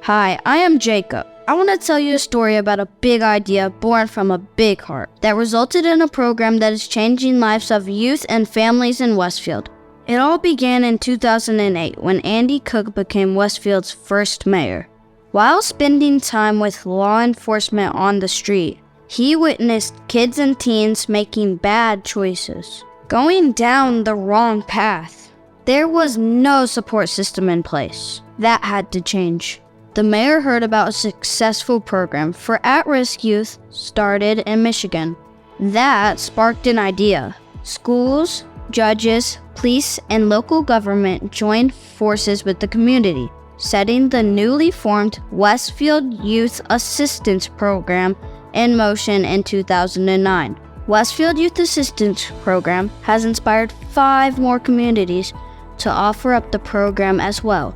Hi, I am Jacob. I want to tell you a story about a big idea born from a big heart that resulted in a program that is changing lives of youth and families in Westfield. It all began in 2008 when Andy Cook became Westfield's first mayor. While spending time with law enforcement on the street, he witnessed kids and teens making bad choices, going down the wrong path. There was no support system in place. That had to change. The mayor heard about a successful program for at-risk youth started in Michigan. That sparked an idea. Schools, judges, police, and local government joined forces with the community, setting the newly formed Westfield Youth Assistance Program in motion in 2009. Westfield Youth Assistance Program has inspired 5 more communities to offer up the program as well,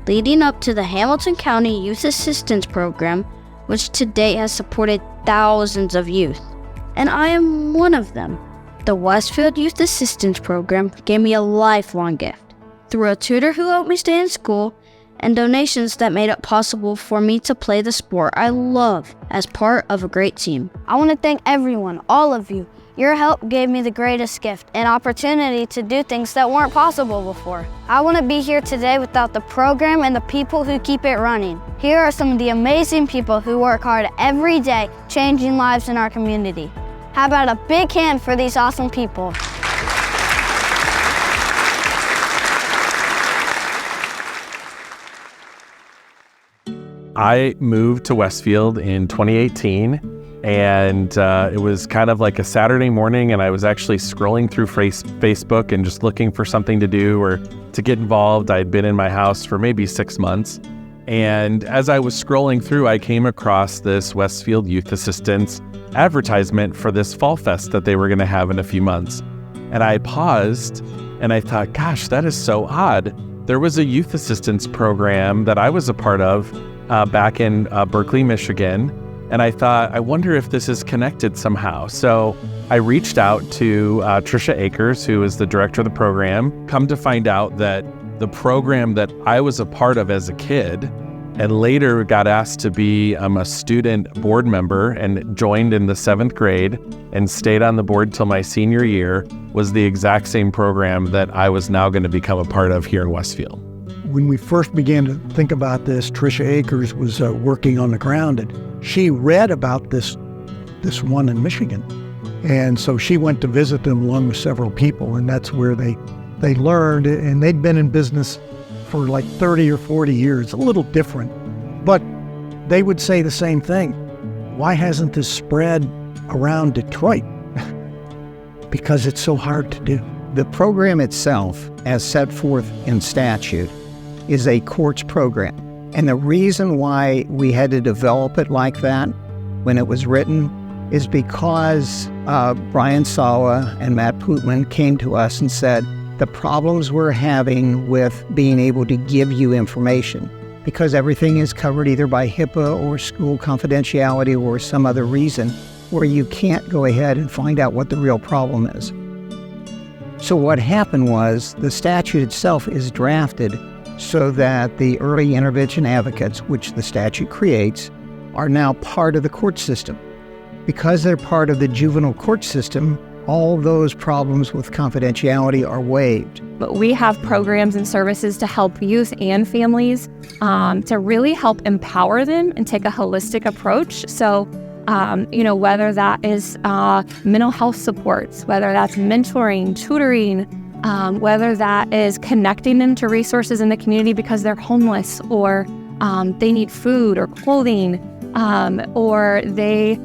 leading up to the Hamilton County Youth Assistance Program, which to date has supported thousands of youth. And I am one of them. The Westfield Youth Assistance Program gave me a lifelong gift through a tutor who helped me stay in school and donations that made it possible for me to play the sport I love as part of a great team. I want to thank everyone, all of you. Your help gave me the greatest gift, an opportunity to do things that weren't possible before. I wouldn't be here today without the program and the people who keep it running. Here are some of the amazing people who work hard every day changing lives in our community. How about a big hand for these awesome people? I moved to Westfield in 2018, and it was kind of like a Saturday morning, and I was actually scrolling through Facebook and just looking for something to do or to get involved. I'd been in my house for maybe 6 months, and as I was scrolling through, I came across this Westfield Youth Assistance advertisement for this Fall Fest that they were going to have in a few months. And I paused, and I thought, gosh, that is so odd. There was a youth assistance program that I was a part of back in Berkeley, Michigan. And I thought, I wonder if this is connected somehow. So I reached out to Tricia Akers, who is the director of the program. Come to find out that the program that I was a part of as a kid and later got asked to be a student board member and joined in the 7th grade and stayed on the board till my senior year was the exact same program that I was now going to become a part of here in Westfield. When we first began to think about this, Tricia Akers was working on the ground, and she read about this one in Michigan. And so she went to visit them along with several people, and that's where they learned, and they'd been in business for like 30 or 40 years, a little different. But they would say the same thing. Why hasn't this spread around Detroit? Because it's so hard to do. The program itself, as set forth in statute, is a courts program. And the reason why we had to develop it like that when it was written is because Brian Sawa and Matt Pootman came to us and said, the problems we're having with being able to give you information, because everything is covered either by HIPAA or school confidentiality or some other reason, where you can't go ahead and find out what the real problem is. So what happened was the statute itself is drafted so that the early intervention advocates, which the statute creates, are now part of the court system. Because they're part of the juvenile court system, all those problems with confidentiality are waived. But we have programs and services to help youth and families to really help empower them and take a holistic approach. So, whether that is mental health supports, whether that's mentoring, tutoring, whether that is connecting them to resources in the community because they're homeless or they need food or clothing, or they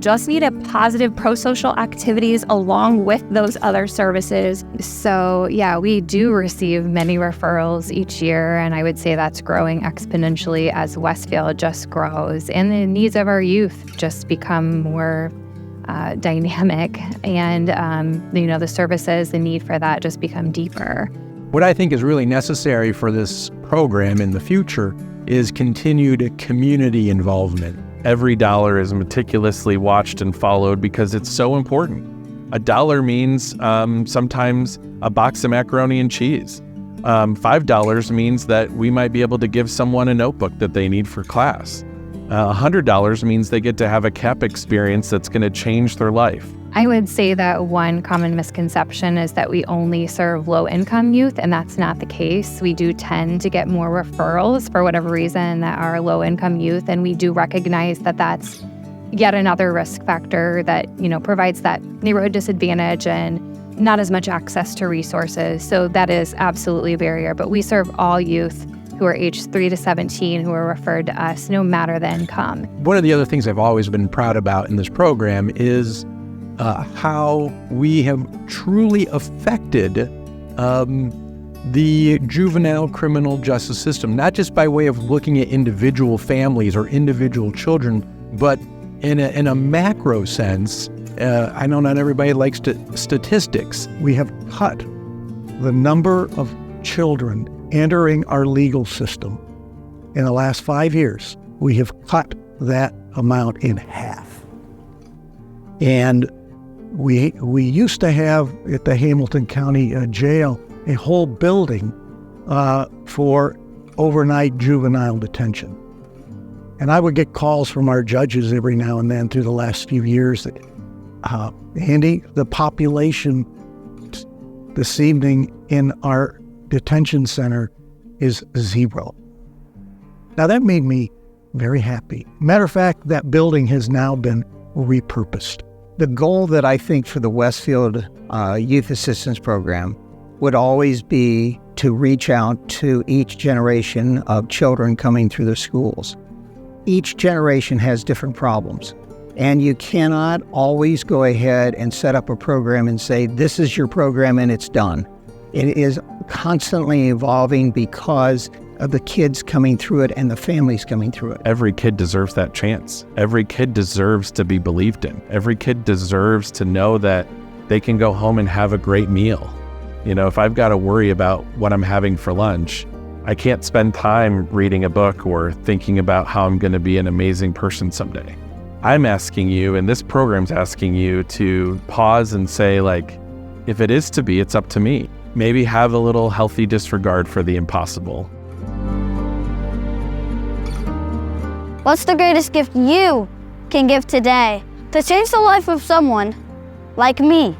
just need a positive pro-social activities along with those other services. So yeah, we do receive many referrals each year, and I would say that's growing exponentially as Westfield just grows and the needs of our youth just become more dynamic, and the services, the need for that just become deeper. What I think is really necessary for this program in the future is continued community involvement. Every dollar is meticulously watched and followed because it's so important. A dollar means sometimes a box of macaroni and cheese. $5 means that we might be able to give someone a notebook that they need for class. $100 means they get to have a CAP experience that's going to change their life. I would say that one common misconception is that we only serve low-income youth, and that's not the case. We do tend to get more referrals for whatever reason that are low-income youth, and we do recognize that that's yet another risk factor that, provides that neighborhood disadvantage and not as much access to resources. So that is absolutely a barrier, but we serve all youth who are aged 3 to 17 who are referred to us, no matter the income. One of the other things I've always been proud about in this program is how we have truly affected the juvenile criminal justice system, not just by way of looking at individual families or individual children, but in a macro sense. I know not everybody likes statistics. We have cut the number of children entering our legal system in the last 5 years. We have cut that amount in half. And we used to have at the Hamilton County Jail a whole building for overnight juvenile detention. And I would get calls from our judges every now and then through the last few years that, Andy, the population this evening in our detention center is 0. Now that made me very happy. Matter of fact, that building has now been repurposed. The goal that I think for the Westfield Youth Assistance Program would always be to reach out to each generation of children coming through the schools. Each generation has different problems, and you cannot always go ahead and set up a program and say, this is your program and it's done. It is constantly evolving because of the kids coming through it and the families coming through it. Every kid deserves that chance. Every kid deserves to be believed in. Every kid deserves to know that they can go home and have a great meal. If I've got to worry about what I'm having for lunch, I can't spend time reading a book or thinking about how I'm going to be an amazing person someday. I'm asking you, and this program's asking you, to pause and say, if it is to be, it's up to me. Maybe have a little healthy disregard for the impossible. What's the greatest gift you can give today to change the life of someone like me?